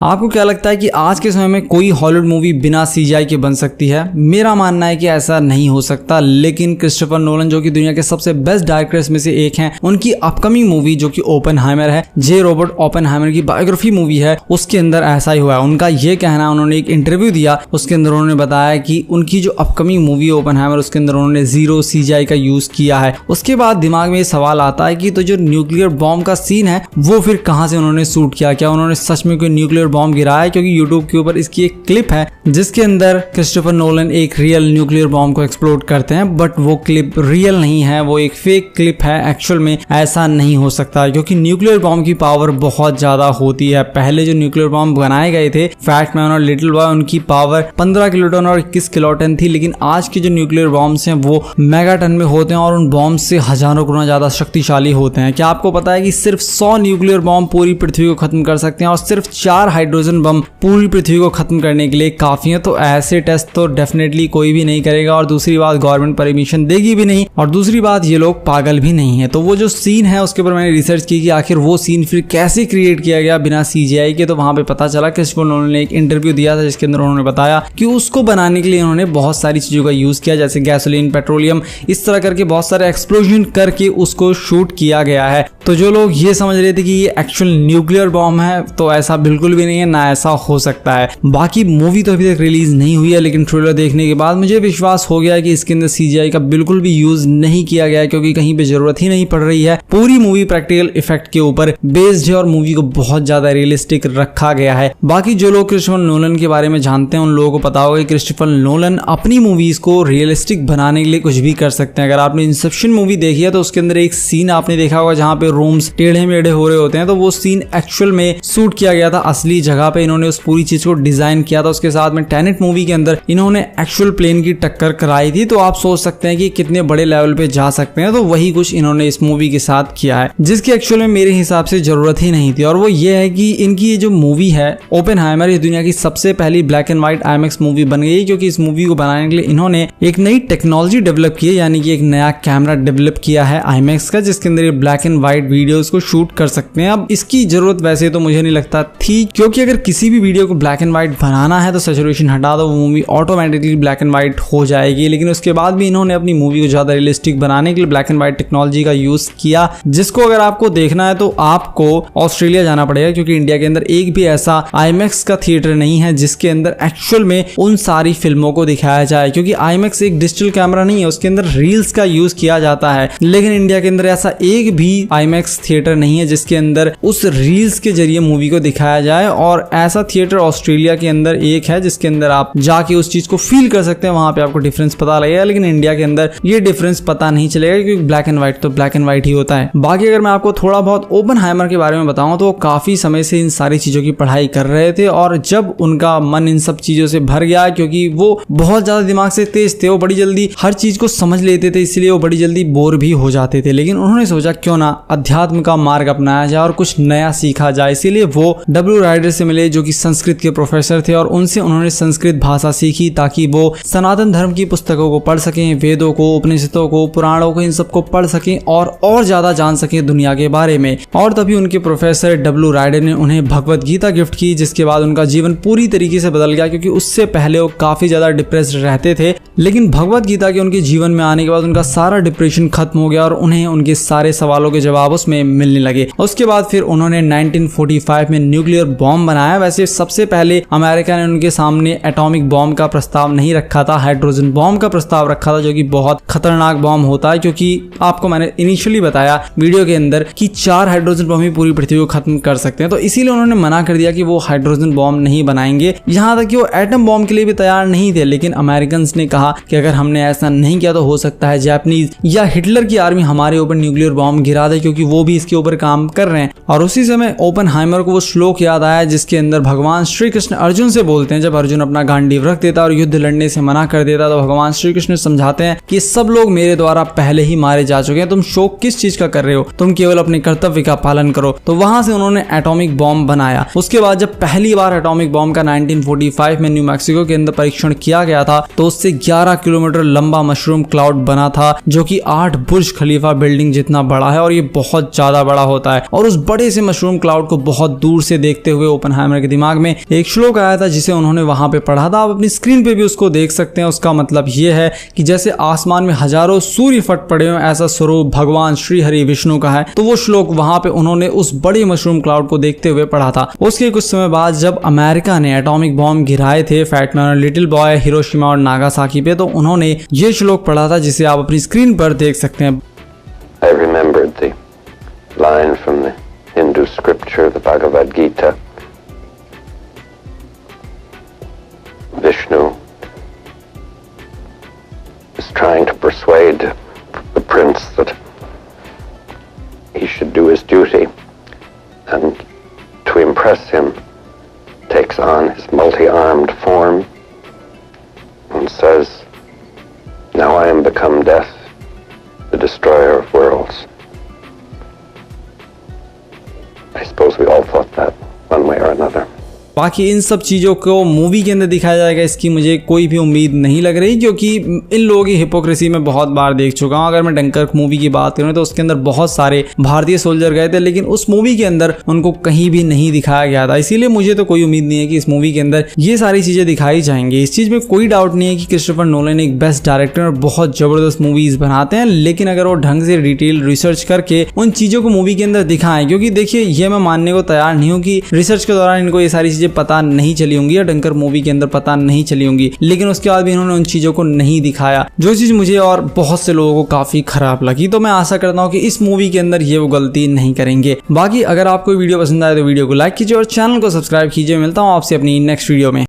आपको क्या लगता है कि आज के समय में कोई हॉलीवुड मूवी बिना सीजीआई के बन सकती है? मेरा मानना है कि ऐसा नहीं हो सकता, लेकिन क्रिस्टोफर नोलन जो कि दुनिया के सबसे बेस्ट डायरेक्टर्स में से एक हैं, उनकी अपकमिंग मूवी जो कि ओपेनहाइमर है, जे रॉबर्ट ओपेनहाइमर की बायोग्राफी मूवी है, उसके अंदर ऐसा ही हुआ है। उनका ये कहना है, उन्होंने एक इंटरव्यू दिया, उसके अंदर उन्होंने बताया कि उनकी जो अपकमिंग मूवी है ओपेनहाइमर, उसके अंदर उन्होंने 0 सीजीआई का यूज किया है। उसके बाद दिमाग में ये सवाल आता है कि तो जो न्यूक्लियर बॉम्ब का सीन है वो फिर कहां से उन्होंने शूट किया? क्या उन्होंने सच में कोई न्यूक्लियर बॉम्ब गिराया है? क्योंकि यूट्यूब के ऊपर इसकी एक क्लिप है जिसके अंदर क्रिस्टोफर नोलन एक रियल न्यूक्लियर बॉम्ब को एक्सप्लोड करते हैं, बट वो क्लिप रियल नहीं है, वो एक फेक क्लिप है। एक्चुअल में ऐसा नहीं हो सकता क्योंकि न्यूक्लियर बॉम्ब की पावर बहुत ज्यादा होती है। पहले जो न्यूक्लियर बॉम्ब बनाए गए थे, फैट मैन और लिटिल बॉय, उनकी पावर 15 किलोटन और 21 किलोटन थी, लेकिन आज के जो न्यूक्लियर बॉम्ब्स हैं वो मेगाटन में होते हैं और उन बॉम्ब से हजारों गुना ज्यादा शक्तिशाली होते हैं। क्या आपको पता है कि सिर्फ 100 न्यूक्लियर बॉम्ब पूरी पृथ्वी को खत्म कर सकते हैं और सिर्फ 4 हाइड्रोजन बम पूरी पृथ्वी को खत्म करने के लिए काफी है? तो ऐसे टेस्ट तो डेफिनेटली कोई भी नहीं करेगा, और दूसरी बात गवर्नमेंट परमिशन देगी भी नहीं, और दूसरी बात ये लोग पागल भी नहीं है। तो वो जो सीन है उसके ऊपर मैंने रिसर्च की कि आखिर वो सीन फिर कैसे क्रिएट किया गया बिना सीजीआई के। तो वहां पे पता चला क्रिस्टोफर नोलन ने एक इंटरव्यू दिया था जिसके अंदर उन्होंने बताया कि उसको बनाने के लिए उन्होंने बहुत सारी चीजों का यूज किया, जैसे गैसोलीन, पेट्रोलियम, इस तरह करके बहुत सारे एक्सप्लोजन करके उसको शूट किया गया है। तो जो लोग ये समझ रहे थे कि ये एक्चुअल न्यूक्लियर बॉम्ब है, तो ऐसा बिल्कुल भी नहीं है, ना ऐसा हो सकता है। बाकी मूवी तो अभी तक रिलीज नहीं हुई है, लेकिन ट्रेलर देखने के बाद मुझे विश्वास हो गया कि इसके अंदर सीजीआई का बिल्कुल भी यूज नहीं किया गया है, क्योंकि कहीं पे जरूरत ही नहीं पड़ रही है। पूरी मूवी प्रैक्टिकल इफेक्ट के ऊपर बेस्ड है और मूवी को बहुत ज्यादा रियलिस्टिक रखा गया है। बाकी जो लोग क्रिस्टोफर नोलन के बारे में जानते हैं उन लोगों को पता होगा कि क्रिस्टोफर नोलन अपनी मूवीज को रियलिस्टिक बनाने के लिए कुछ भी कर सकते हैं। अगर आपने इंसेप्शन मूवी देखी है तो उसके अंदर एक सीन आपने देखा होगा जहां पे रूम्स टेढ़े मेढ़े हो रहे होते हैं, तो वो सीन एक्चुअल में शूट किया गया था, असली जगह पे इन्होंने उस पूरी चीज को डिजाइन किया था। उसके साथ में टेनेट मूवी के अंदर इन्होंने एक्चुअल प्लेन की टक्कर कराई थी, तो आप सोच सकते हैं कि कितने बड़े लेवल पे जा सकते हैं। तो वही कुछ इन्होंने इस मूवी के साथ किया है, जिसकी एक्चुअल में मेरे हिसाब से जरूरत ही नहीं थी। और वो ये है कि इनकी ये जो मूवी है ओपेनहाइमर, ये दुनिया की सबसे पहली black and white IMAX movie बन गई, क्योंकि इस मूवी को बनाने के लिए इन्होंने एक नई टेक्नोलॉजी डेवलप की है, यानी कि एक नया कैमरा डेवलप किया है आईमैक्स का, जिसके अंदर ये ब्लैक एंड व्हाइट वीडियोस को शूट कर सकते हैं। अब इसकी जरूरत वैसे तो मुझे नहीं लगता थी, क्योंकि अगर किसी भी वीडियो को ब्लैक एंड व्हाइट बनाना है तो सैचुरेशन हटा दो, वो movie automatically black and white हो जाएगी। लेकिन उसके बाद भी इन्होंने अपनी मूवी को ज्यादा रियलिस्टिक बनाने के लिए ब्लैक एंड व्हाइट टेक्नोलॉजी का यूज किया, जिसको अगर आपको देखना है तो आपको ऑस्ट्रेलिया जाना पड़ेगा, क्योंकि इंडिया के अंदर एक भी ऐसा आईमैक्स का थिएटर नहीं है जिसके अंदर एक्चुअल में उन सारी फिल्मों को दिखाया जाए। क्योंकि आईमैक्स एक डिजिटल कैमरा नहीं है, उसके अंदर रील्स का यूज किया जाता है, लेकिन इंडिया के अंदर ऐसा एक भी आईमैक्स थिएटर नहीं है जिसके अंदर उस रील्स के जरिए मूवी को दिखाया जाए। और ऐसा थिएटर ऑस्ट्रेलिया के अंदर एक है जिसके अंदर आप जाके उस चीज को फील कर सकते हैं, वहां पे आपको डिफरेंस पता लगेगा। लेकिन इंडिया के अंदर ये डिफरेंस पता नहीं चलेगा, क्योंकि ब्लैक एंड व्हाइट तो ब्लैक एंड व्हाइट ही होता है। बाकी अगर मैं आपको थोड़ा बहुत ओपेनहाइमर के बारे में बताऊं तो वो काफी समय से इन सारी चीजों की पढ़ाई कर रहे थे, और जब उनका मन इन सब चीजों से भर गया, क्योंकि वो बहुत ज्यादा दिमाग से तेज थे, वो बड़ी जल्दी हर चीज को समझ लेते थे, इसलिए वो बड़ी जल्दी बोर भी हो जाते थे। लेकिन उन्होंने सोचा क्यों ना अध्यात्म का मार्ग अपनाया जाए और कुछ नया सीखा जाए, इसीलिए वो डब्ल्यू राइडर से मिले जो कि संस्कृत के प्रोफेसर थे, और उनसे उन्होंने संस्कृत भाषा सीखी ताकि वो सनातन धर्म की पुस्तकों को पढ़ सकें, वेदों को, उपनिषदों को, पुराणों को, इन सबको पढ़ सकें और ज्यादा जान सकें दुनिया के बारे में। और तभी उनके प्रोफेसर डब्ल्यू राइडर ने उन्हें भगवत गीता गिफ्ट की, जिसके बाद उनका जीवन पूरी तरीके से बदल गया, क्योंकि उससे पहले वो काफी ज्यादा डिप्रेस्ड रहते थे। लेकिन भगवत गीता के उनके जीवन में आने के बाद उनका सारा डिप्रेशन खत्म हो गया और उन्हें उनके सारे सवालों के जवाब उसमें मिलने लगे। उसके बाद फिर उन्होंने 1945 में न्यूक्लियर बॉम्ब बनाया। वैसे सबसे पहले अमेरिका ने उनके सामने एटॉमिक बॉम्ब का प्रस्ताव नहीं रखा था, हाइड्रोजन बॉम्ब का प्रस्ताव रखा था, जो कि बहुत खतरनाक बॉम्ब होता है, क्योंकि आपको मैंने इनिशियली बताया वीडियो के अंदर कि 4 हाइड्रोजन बॉम्ब ही पूरी पृथ्वी को खत्म कर सकते हैं। तो इसीलिए उन्होंने मना कर दिया कि वो हाइड्रोजन बॉम्ब नहीं बनाएंगे, यहाँ तक कि वो एटम बॉम्ब के लिए भी तैयार नहीं थे। लेकिन अमेरिकन ने कहा कि अगर हमने ऐसा नहीं किया तो हो सकता है जापानीज या हिटलर की आर्मी हमारे ऊपर न्यूक्लियर बॉम्ब गिरा दे, क्योंकि वो भी इसके ऊपर काम कर रहे हैं। और उसी समय ओपेनहाइमर को वो श्लोक याद आया जिसके अंदर भगवान श्री कृष्ण अर्जुन से बोलते हैं, जब अर्जुन अपना गांडीव रख देता और युद्ध लड़ने से मना कर देता, तो भगवान श्री कृष्ण समझाते हैं कि सब लोग मेरे द्वारा पहले ही मारे जा चुके हैं, तुम शोक किस चीज का कर रहे हो, तुम केवल अपने कर्तव्य का पालन करो। तो वहां से उन्होंने एटॉमिक बॉम्ब बनाया। उसके बाद जब पहली बार एटॉमिक बॉम्ब का 1945 में न्यू मैक्सिको के अंदर परीक्षण किया गया था, तो उससे 11 किलोमीटर लंबा मशरूम क्लाउड बना था, जो कि 8 बुर्ज खलीफा बिल्डिंग जितना बड़ा है, और ये बहुत ज्यादा बड़ा होता है। और उस बड़े से मशरूम क्लाउड को बहुत दूर से देखते हुए हुए ओपनहाइमर के दिमाग में एक श्लोक आया था जिसे उन्होंने वहां पे पढ़ा था। आप अपनी स्क्रीन पे भी उसको देख सकते हैं। उसका मतलब ये है कि जैसे आसमान में हजारों सूर्य फट पड़े हो, ऐसा स्वरूप भगवान श्री हरि विष्णु का है। तो वो श्लोक वहां पे उन्होंने उस बड़े मशरूम क्लाउड को देखते हुए पढ़ा था। उसके कुछ समय बाद जब अमेरिका ने एटॉमिक बॉम्ब गिराए थे फैट मैन और लिटिल बॉय हिरोशिमा और नागासाकी पे, तो उन्होंने ये श्लोक पढ़ा था जिसे आप अपनी स्क्रीन पर देख सकते हैं। I remembered the line from the Hindu scripture, the Bhagavad Gita. Vishnu is trying to persuade the prince that he should do his duty, and to impress him takes on his multi-armed form and says, "Now I am become death, the destroyer of worlds." I suppose we all thought that one way or another. बाकी इन सब चीज़ों को movie के अंदर दिखाया जाएगा इसकी मुझे कोई भी उम्मीद नहीं लग रही, क्योंकि इन लोगों की हिपोक्रेसी में बहुत बार देख चुका हूँ। अगर मैं डंकर्क मूवी की बात करूँ तो उसके अंदर बहुत सारे भारतीय सोल्जर गए थे, लेकिन उस मूवी के अंदर उनको कहीं भी नहीं दिखाया गया था। इसीलिए मुझे तो कोई उम्मीद नहीं है कि इस मूवी के अंदर ये सारी चीज़ें दिखाई जाएंगी। इस चीज़ में कोई डाउट नहीं है कि क्रिस्टोफर नोलन एक बेस्ट डायरेक्टर और बहुत ज़बरदस्त मूवीज़ बनाते हैं, लेकिन अगर वो ढंग से डिटेल रिसर्च करके उन चीज़ों को मूवी के अंदर दिखाएं, क्योंकि देखिए ये मैं मानने को तैयार नहीं हूँ कि रिसर्च के दौरान इनको ये सारी चीज़ें पता नहीं चली होंगी या डंकर मूवी के अंदर पता नहीं चली होंगी, लेकिन उसके बाद भी इन्होंने उन चीजों को नहीं दिखाया, जो चीज मुझे और बहुत से लोगों को काफी खराब लगी। तो मैं आशा करता हूँ कि इस मूवी के अंदर ये वो गलती नहीं करेंगे। बाकी अगर आपको वीडियो पसंद आए तो वीडियो को लाइक कीजिए और चैनल को सब्सक्राइब कीजिए। मिलता हूँ आपसे अपनी नेक्स्ट वीडियो में।